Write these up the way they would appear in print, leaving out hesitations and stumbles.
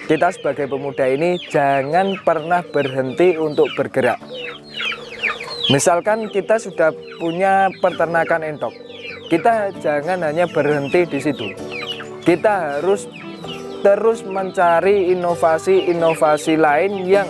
kita sebagai pemuda ini jangan pernah berhenti untuk bergerak. Misalkan kita sudah punya peternakan entok, kita jangan hanya berhenti di situ. Kita harus terus mencari inovasi-inovasi lain yang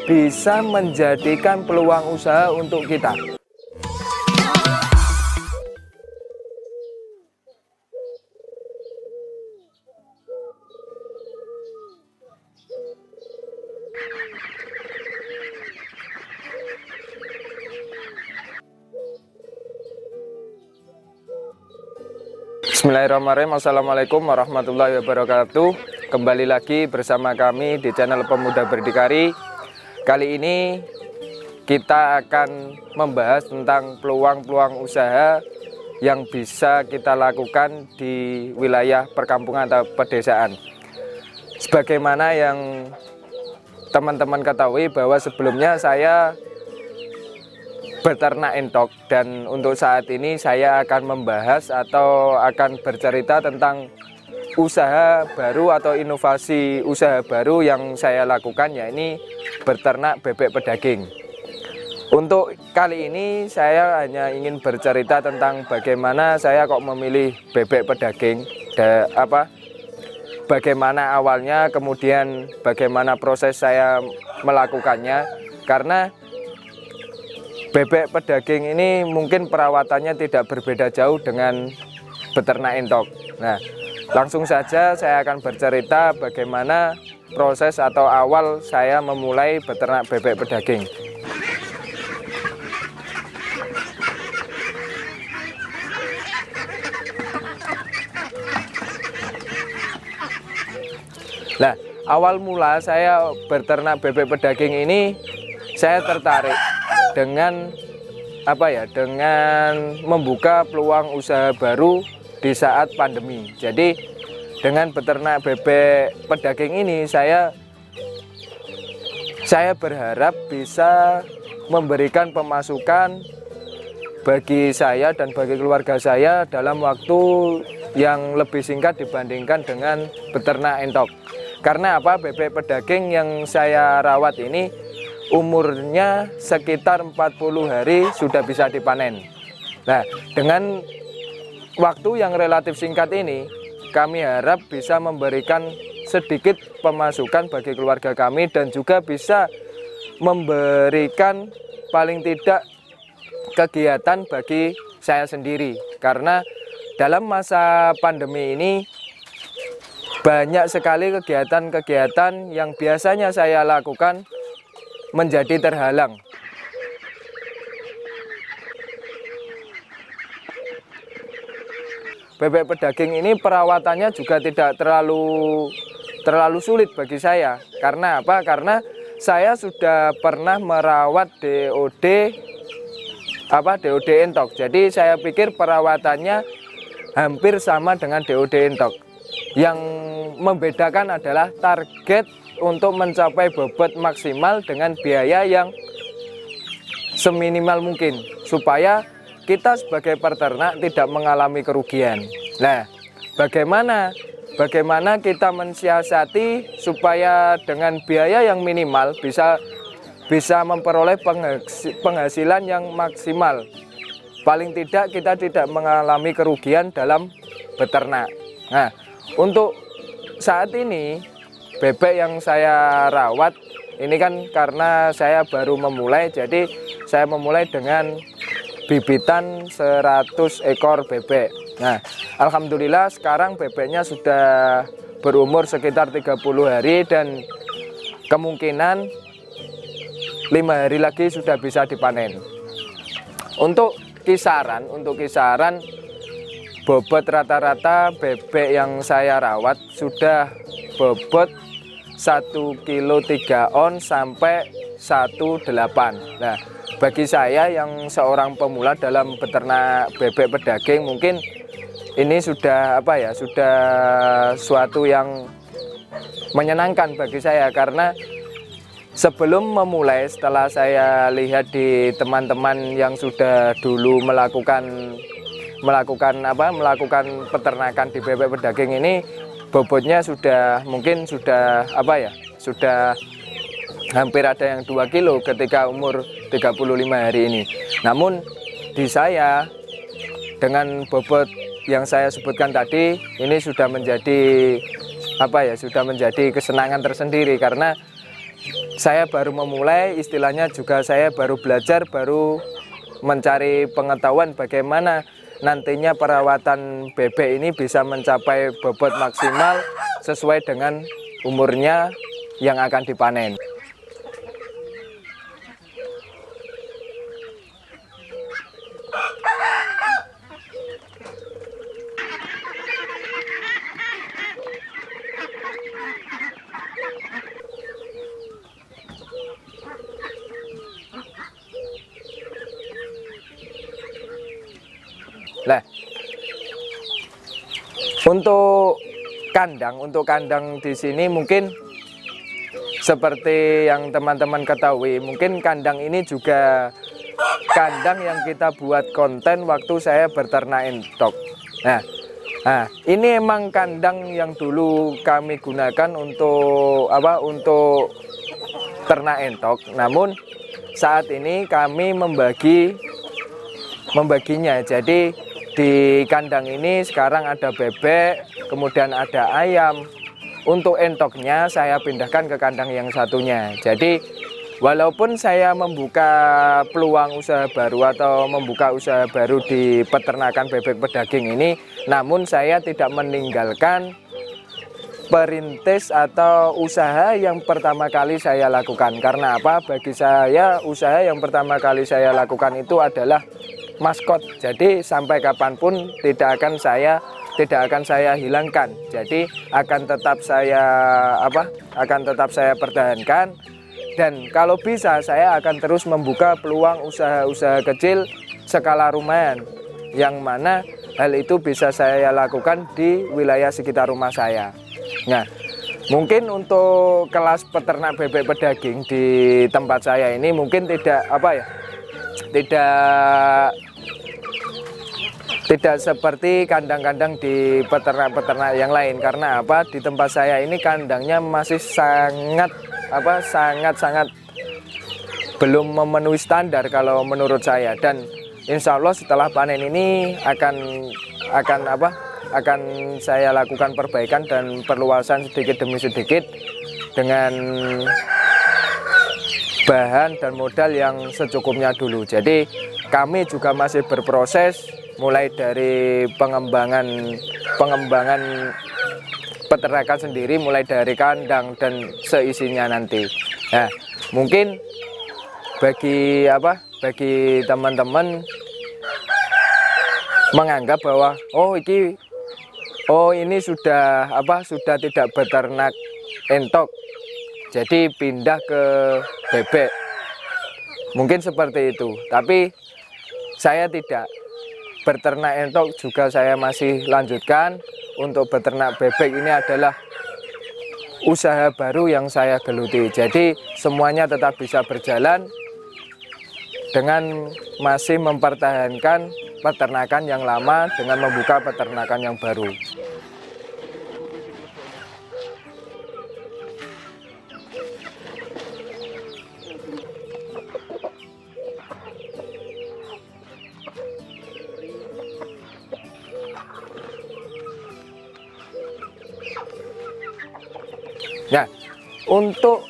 bisa menjadikan peluang usaha untuk kita. Bismillahirrahmanirrahim. Assalamualaikum warahmatullahi wabarakatuh. Kembali lagi bersama kami di channel Pemuda Berdikari. Kali ini kita akan membahas tentang peluang-peluang usaha yang bisa kita lakukan di wilayah perkampungan atau pedesaan. Sebagaimana yang teman-teman ketahui bahwa sebelumnya saya beternak entok, dan untuk saat ini saya akan membahas atau akan bercerita tentang usaha baru atau inovasi usaha baru yang saya lakukan, yakni beternak bebek pedaging. Untuk kali ini saya hanya ingin bercerita tentang bagaimana saya kok memilih bebek pedaging, bagaimana awalnya, kemudian bagaimana proses saya melakukannya. Karena bebek pedaging ini mungkin perawatannya tidak berbeda jauh dengan beternak entok. Nah, langsung saja saya akan bercerita bagaimana proses atau awal saya memulai beternak bebek pedaging. Nah, awal mula saya beternak bebek pedaging ini, saya tertarik dengan dengan membuka peluang usaha baru di saat pandemi. Jadi dengan beternak bebek pedaging ini saya berharap bisa memberikan pemasukan bagi saya dan bagi keluarga saya dalam waktu yang lebih singkat dibandingkan dengan beternak entok. Karena bebek pedaging yang saya rawat ini umurnya sekitar 40 hari sudah bisa dipanen. Nah, dengan waktu yang relatif singkat ini, kami harap bisa memberikan sedikit pemasukan bagi keluarga kami dan juga bisa memberikan paling tidak kegiatan bagi saya sendiri. Karena dalam masa pandemi ini banyak sekali kegiatan-kegiatan yang biasanya saya lakukan menjadi terhalang. Bebek pedaging ini perawatannya juga tidak terlalu sulit bagi saya. Karena apa? Karena saya sudah pernah merawat DOD entok. Jadi saya pikir perawatannya hampir sama dengan DOD entok. Yang membedakan adalah target untuk mencapai bobot maksimal dengan biaya yang seminimal mungkin, supaya kita sebagai peternak tidak mengalami kerugian. Nah, bagaimana kita mensiasati supaya dengan biaya yang minimal bisa memperoleh penghasilan yang maksimal. Paling tidak kita tidak mengalami kerugian dalam beternak. Nah, untuk saat ini bebek yang saya rawat ini kan karena saya baru memulai, jadi saya memulai dengan bibitan 100 ekor bebek. Nah, alhamdulillah sekarang bebeknya sudah berumur sekitar 30 hari dan kemungkinan 5 hari lagi sudah bisa dipanen. Untuk kisaran bobot rata-rata bebek yang saya rawat sudah bobot 1 kilo 3 on sampai 1,8. Nah, bagi saya yang seorang pemula dalam beternak bebek pedaging, mungkin ini sudah sudah suatu yang menyenangkan bagi saya. Karena sebelum memulai, setelah saya lihat di teman-teman yang sudah dulu melakukan peternakan di bebek pedaging ini, bobotnya sudah mungkin sudah apa ya, sudah hampir ada yang 2 kilo ketika umur 35 hari ini. Namun di saya dengan bobot yang saya sebutkan tadi ini sudah menjadi apa ya, sudah menjadi kesenangan tersendiri karena saya baru memulai, istilahnya juga saya baru belajar, baru mencari pengetahuan bagaimana nantinya perawatan bebek ini bisa mencapai bobot maksimal sesuai dengan umurnya yang akan dipanen. Nah, untuk kandang di sini mungkin seperti yang teman-teman ketahui, mungkin kandang ini juga kandang yang kita buat konten waktu saya berternak entok. Nah, ini emang kandang yang dulu kami gunakan untuk apa? Untuk ternak entok. Namun saat ini kami membaginya. Jadi di kandang ini sekarang ada bebek, kemudian ada ayam. Untuk entoknya saya pindahkan ke kandang yang satunya. Jadi walaupun saya membuka peluang usaha baru atau membuka usaha baru di peternakan bebek pedaging ini, namun saya tidak meninggalkan perintis atau usaha yang pertama kali saya lakukan. Karena apa? Bagi saya usaha yang pertama kali saya lakukan itu adalah maskot. Jadi sampai kapanpun tidak akan saya hilangkan. Jadi akan tetap saya pertahankan, dan kalau bisa saya akan terus membuka peluang usaha-usaha kecil skala rumahan, yang mana hal itu bisa saya lakukan di wilayah sekitar rumah saya. Nah, mungkin untuk kelas peternak bebek pedaging di tempat saya ini mungkin tidak seperti kandang-kandang di peternak-peternak yang lain. Karena apa? Di tempat saya ini kandangnya masih sangat belum memenuhi standar kalau menurut saya. Dan insya Allah setelah panen ini akan saya lakukan perbaikan dan perluasan sedikit demi sedikit dengan bahan dan modal yang secukupnya dulu. Jadi kami juga masih berproses mulai dari pengembangan peternakan sendiri, mulai dari kandang dan seisinya nanti. Nah, mungkin bagi teman-teman menganggap bahwa ini sudah tidak beternak entok, jadi pindah ke bebek. Mungkin seperti itu, tapi saya tidak. Beternak entok juga saya masih lanjutkan. Untuk beternak bebek ini adalah usaha baru yang saya geluti. Jadi semuanya tetap bisa berjalan dengan masih mempertahankan peternakan yang lama dengan membuka peternakan yang baru. Nah, untuk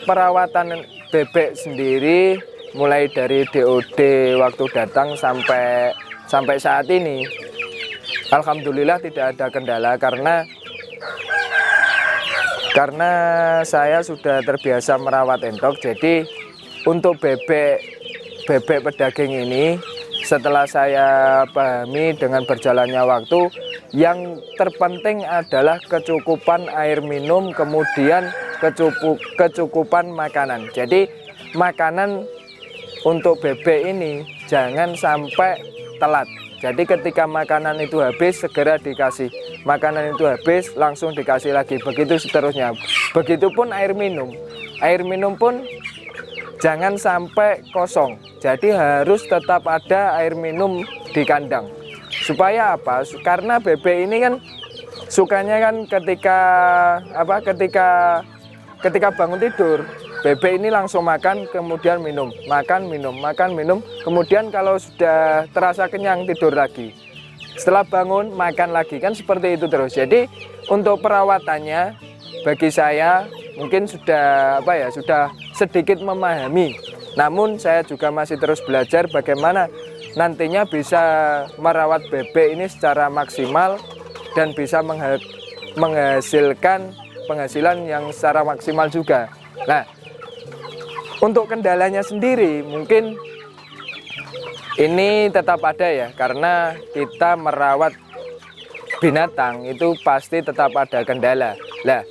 perawatan bebek sendiri mulai dari DOD waktu datang sampai saat ini, alhamdulillah tidak ada kendala karena saya sudah terbiasa merawat entok. Jadi untuk bebek pedaging ini, setelah saya pahami dengan berjalannya waktu, yang terpenting adalah kecukupan air minum, kemudian kecukupan makanan. Jadi makanan untuk bebek ini jangan sampai telat. Jadi ketika makanan itu habis, segera dikasih. Makanan itu habis, langsung dikasih lagi. Begitu seterusnya. Begitupun air minum. Air minum pun jangan sampai kosong. Jadi harus tetap ada air minum di kandang. Supaya apa? Karena bebek ini kan sukanya kan ketika bangun tidur, bebek ini langsung makan, kemudian minum, makan, minum, makan, minum. Kemudian kalau sudah terasa kenyang, tidur lagi. Setelah bangun, makan lagi, kan seperti itu terus. Jadi untuk perawatannya, bagi saya mungkin sudah sudah sedikit memahami. Namun saya juga masih terus belajar bagaimana nantinya bisa merawat bebek ini secara maksimal dan bisa menghasilkan penghasilan yang secara maksimal juga. Nah, untuk kendalanya sendiri mungkin ini tetap ada ya, karena kita merawat binatang itu pasti tetap ada kendala. Lah,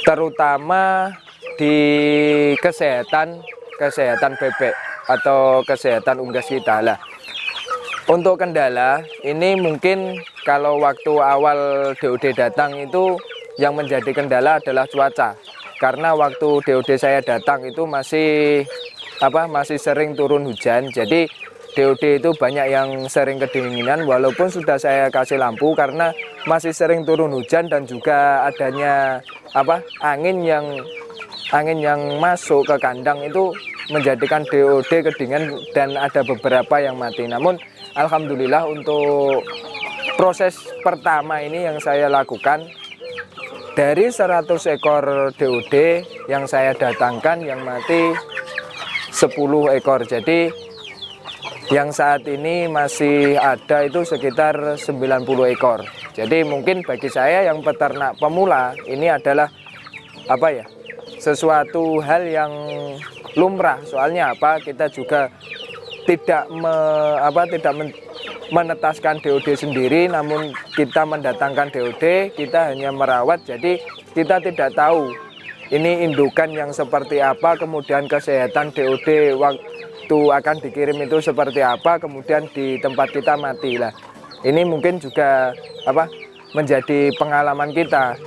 terutama di kesehatan bebek atau kesehatan unggas kita lah. Untuk kendala ini mungkin kalau waktu awal DOD datang itu yang menjadi kendala adalah cuaca. Karena waktu DOD saya datang itu masih sering turun hujan. Jadi DOD itu banyak yang sering kedinginan walaupun sudah saya kasih lampu, karena masih sering turun hujan dan juga adanya angin yang masuk ke kandang itu menjadikan DOD kedinginan dan ada beberapa yang mati. Namun alhamdulillah untuk proses pertama ini yang saya lakukan, dari 100 ekor DOD yang saya datangkan yang mati 10 ekor. Jadi yang saat ini masih ada itu sekitar 90 ekor. Jadi mungkin bagi saya yang peternak pemula ini adalah sesuatu hal yang lumrah. Soalnya kita juga tidak menetaskan DOD sendiri, namun kita mendatangkan DOD, kita hanya merawat. Jadi kita tidak tahu ini indukan yang seperti apa, kemudian kesehatan DOD waktu akan dikirim itu seperti apa, kemudian di tempat kita mati lah. Ini mungkin juga menjadi pengalaman kita.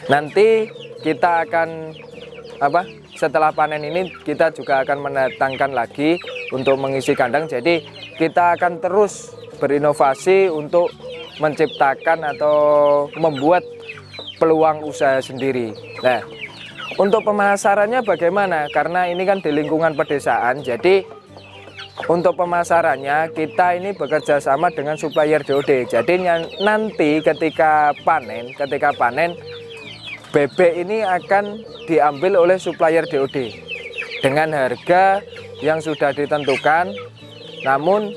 Nanti kita akan setelah panen ini kita juga akan mendatangkan lagi untuk mengisi kandang. Jadi kita akan terus berinovasi untuk menciptakan atau membuat peluang usaha sendiri. Nah, untuk pemasarannya bagaimana? Karena ini kan di lingkungan pedesaan, jadi untuk pemasarannya kita ini bekerja sama dengan supplier DOD. Jadi nanti ketika panen bebek ini akan diambil oleh supplier DOD dengan harga yang sudah ditentukan. Namun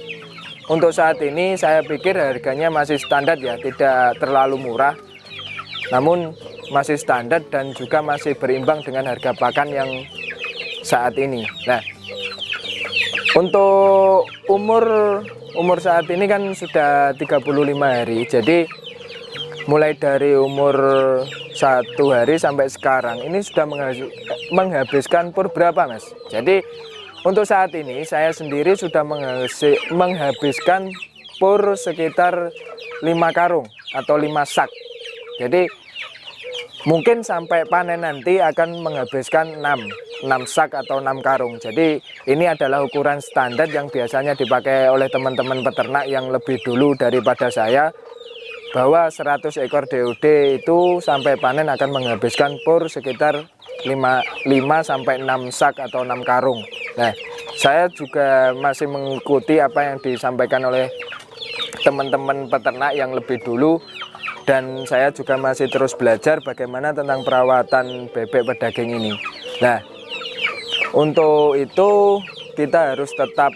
untuk saat ini saya pikir harganya masih standar ya, tidak terlalu murah, namun masih standar dan juga masih berimbang dengan harga pakan yang saat ini. Nah, untuk umur saat ini kan sudah 35 hari. Jadi mulai dari umur 1 hari sampai sekarang ini sudah menghabiskan pur berapa, Mas? Jadi untuk saat ini saya sendiri sudah menghabiskan pur sekitar 5 karung atau 5 sak. Jadi mungkin sampai panen nanti akan menghabiskan 6 sak atau 6 karung. Jadi ini adalah ukuran standar yang biasanya dipakai oleh teman-teman peternak yang lebih dulu daripada saya, bahwa 100 ekor DOD itu sampai panen akan menghabiskan pur sekitar 5 sampai 6 sak atau 6 karung. Nah, saya juga masih mengikuti apa yang disampaikan oleh teman-teman peternak yang lebih dulu, dan saya juga masih terus belajar bagaimana tentang perawatan bebek pedaging ini. Nah, untuk itu kita harus tetap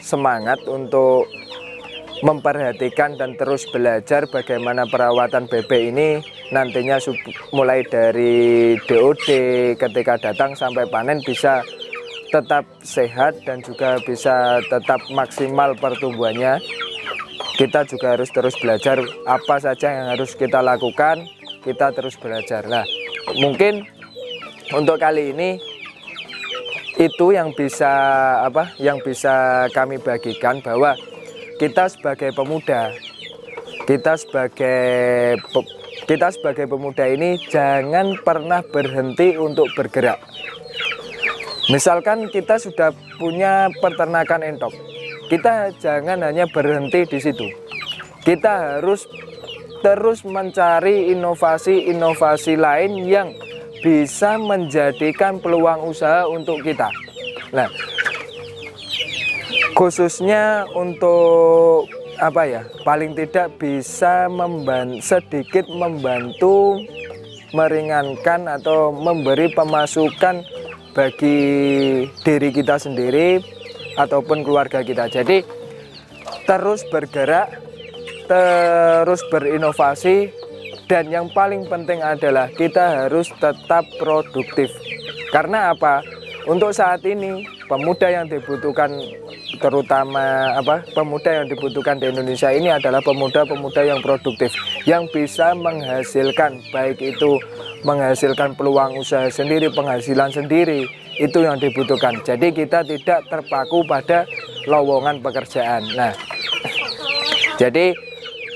semangat untuk memperhatikan dan terus belajar bagaimana perawatan bebek ini nantinya mulai dari DOD ketika datang sampai panen bisa tetap sehat dan juga bisa tetap maksimal pertumbuhannya. Kita juga harus terus belajar apa saja yang harus kita lakukan, kita terus belajar. Nah, mungkin untuk kali ini itu yang bisa kami bagikan, bahwa kita sebagai pemuda ini jangan pernah berhenti untuk bergerak. Misalkan kita sudah punya peternakan entok, kita jangan hanya berhenti di situ. Kita harus terus mencari inovasi-inovasi lain yang bisa menjadikan peluang usaha untuk kita. Nah, khususnya untuk apa ya, paling tidak bisa sedikit membantu meringankan atau memberi pemasukan bagi diri kita sendiri ataupun keluarga kita. Jadi terus bergerak, terus berinovasi, dan yang paling penting adalah kita harus tetap produktif. Karena apa? Untuk saat ini pemuda yang dibutuhkan, terutama pemuda yang dibutuhkan di Indonesia ini adalah pemuda-pemuda yang produktif, yang bisa menghasilkan, baik itu menghasilkan peluang usaha sendiri, penghasilan sendiri, itu yang dibutuhkan. Jadi kita tidak terpaku pada lowongan pekerjaan. Nah, jadi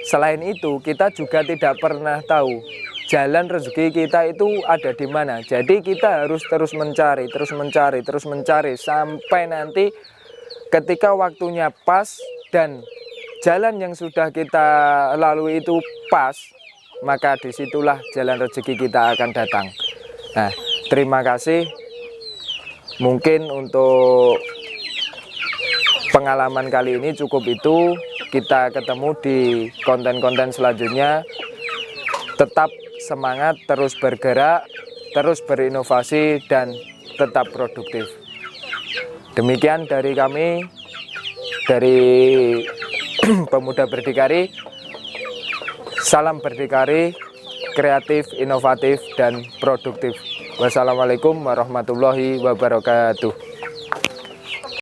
selain itu kita juga tidak pernah tahu jalan rezeki kita itu ada di mana. Jadi kita harus terus mencari sampai nanti ketika waktunya pas dan jalan yang sudah kita lalui itu pas, maka disitulah jalan rezeki kita akan datang. Nah, terima kasih. Mungkin untuk pengalaman kali ini cukup itu. Kita ketemu di konten-konten selanjutnya. Tetap semangat, terus bergerak, terus berinovasi, dan tetap produktif. Demikian dari kami, dari Pemuda Berdikari. Salam berdikari, kreatif, inovatif, dan produktif. Wassalamualaikum warahmatullahi wabarakatuh.